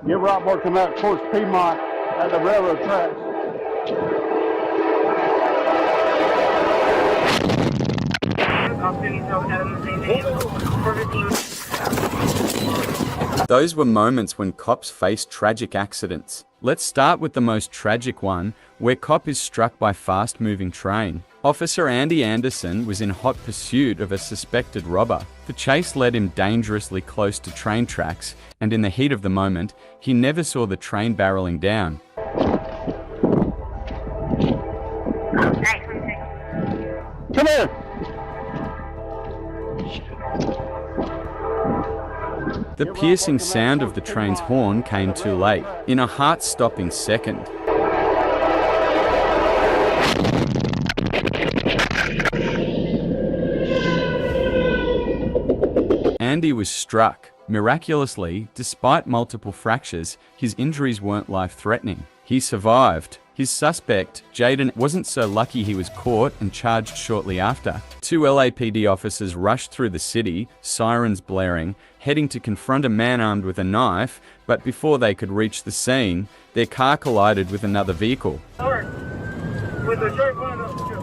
Get Rob working out towards Piedmont at the railroad tracks. Those were moments when cops faced tragic accidents. Let's start with the most tragic one, where cop is struck by fast-moving train. Officer Andy Anderson was in hot pursuit of a suspected robber. The chase led him dangerously close to train tracks, and in the heat of the moment, he never saw the train barreling down. Come here! The piercing sound of the train's horn came too late, in a heart-stopping second. Andy was struck. Miraculously, despite multiple fractures, his injuries weren't life-threatening. He survived. His suspect, Jaden, wasn't so lucky. He was caught and charged shortly after. 2 LAPD officers rushed through the city, sirens blaring, heading to confront a man armed with a knife, but before they could reach the scene, their car collided with another vehicle. With the shirt going up the hill.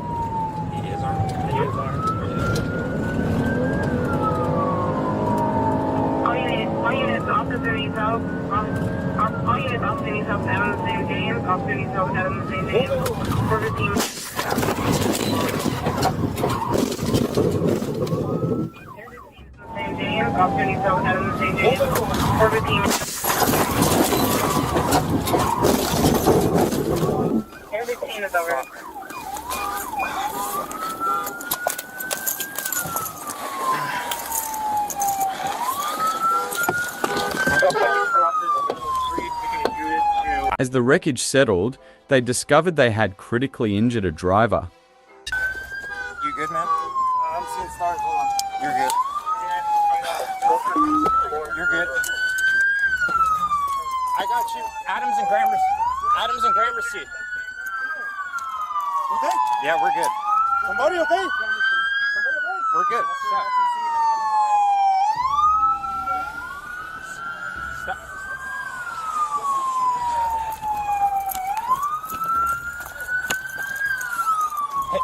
He is armed. He is armed. All units, officer needs help. All units, officer needs help. Adam St. James. Officer needs help. Adam St. James. For the team. St. James. Officer needs help. Adam St. James. For the team. Everything is over. As the wreckage settled, they discovered they had critically injured a driver. You good, man? I'm seeing stars. Hold on. You're good. You're good. I got you. Adams and Gramercy. Okay? Yeah, we're good. Somebody okay? We're good. Stop. Stop. Hey,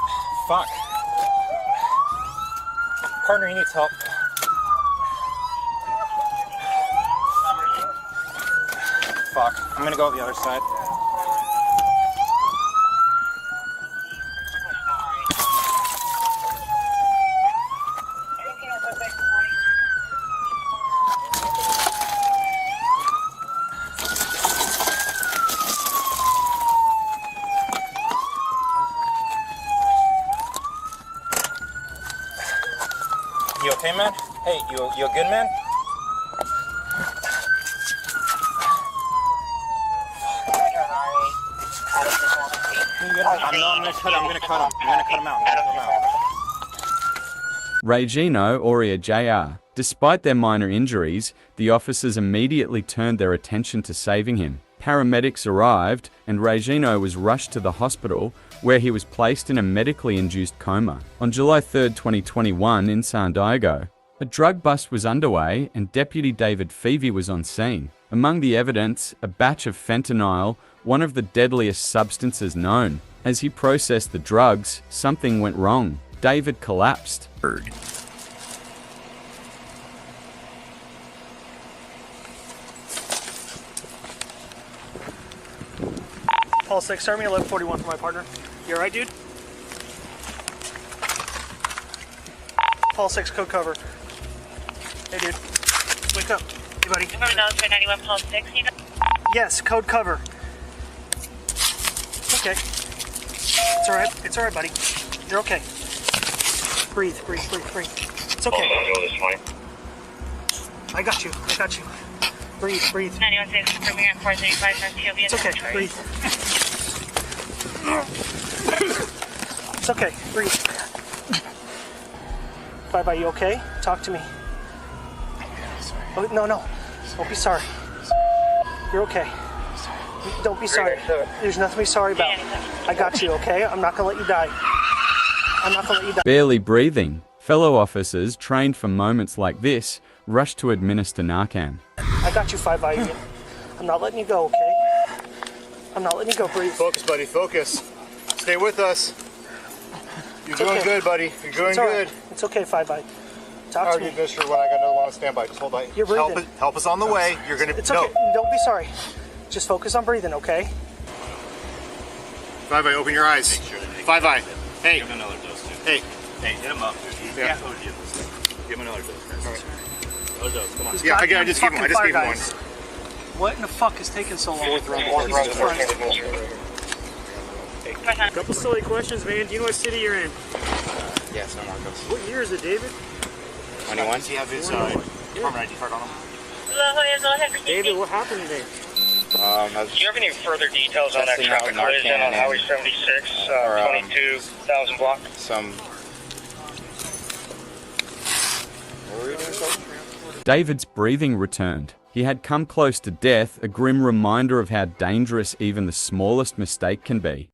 fuck. Partner, he needs help. Fuck. I'm gonna go the other side. You okay, man? Hey, you good, man? I'm gonna cut him out. Regino Aurea Jr. Despite their minor injuries, the officers immediately turned their attention to saving him. Paramedics arrived, and Regino was rushed to the hospital, where he was placed in a medically induced coma. On July 3, 2021, in San Diego, a drug bust was underway, and Deputy David Feevey was on scene. Among the evidence, a batch of fentanyl, one of the deadliest substances known. As he processed the drugs, something went wrong. David collapsed. Paul 6, Army 1141 for my partner. You alright, dude? Paul 6, code cover. Hey, dude. Wake up. Hey, buddy. Remember those for 91 Paul 6, you know? Yes, code cover. It's okay. It's alright. It's alright, buddy. You're okay. Breathe. It's okay. I got you. Breathe. 91 6, confirming at 435 North TLB. It's okay. Breathe. It's okay. Breathe. Bye, you okay? Talk to me. Oh, no. Don't be sorry. You're okay. Don't be sorry. There's nothing to be sorry about. I got you, okay? I'm not gonna let you die. Barely breathing, fellow officers trained for moments like this rushed to administer Narcan. I got you, 5 IU. I'm not letting you go, okay? I'm not letting you go. Breathe. Focus, buddy. Focus. Stay with us. You're doing okay. good, buddy. You're doing It's all good. right. It's okay, 5-by. Talk I'll to me. get this when I got another one on standby. Just hold on. You're breathing. Help us on the way. You're gonna. It's no. okay. Don't be sorry. Just focus on breathing, okay? 5-by, open your eyes. 5-by. Hey. Give him another dose, too. Hey. Hey, hit him up. Yeah. Give him another dose, guys. All right. Another dose, come on. Yeah, I just gave him. I just gave him one. What in the fuck is taking so long? Fourth round. Couple silly questions, man. Do you know what city you're in? Yes, no Marcos. What year is it, David? 21. Does he have his permanent ID card on him? Go ahead, proceed. David, what happened today? Do you have any further details on that traffic collision on Highway 76, 22,000 block? What were you doing, Coach? David's breathing returned. He had come close to death, a grim reminder of how dangerous even the smallest mistake can be.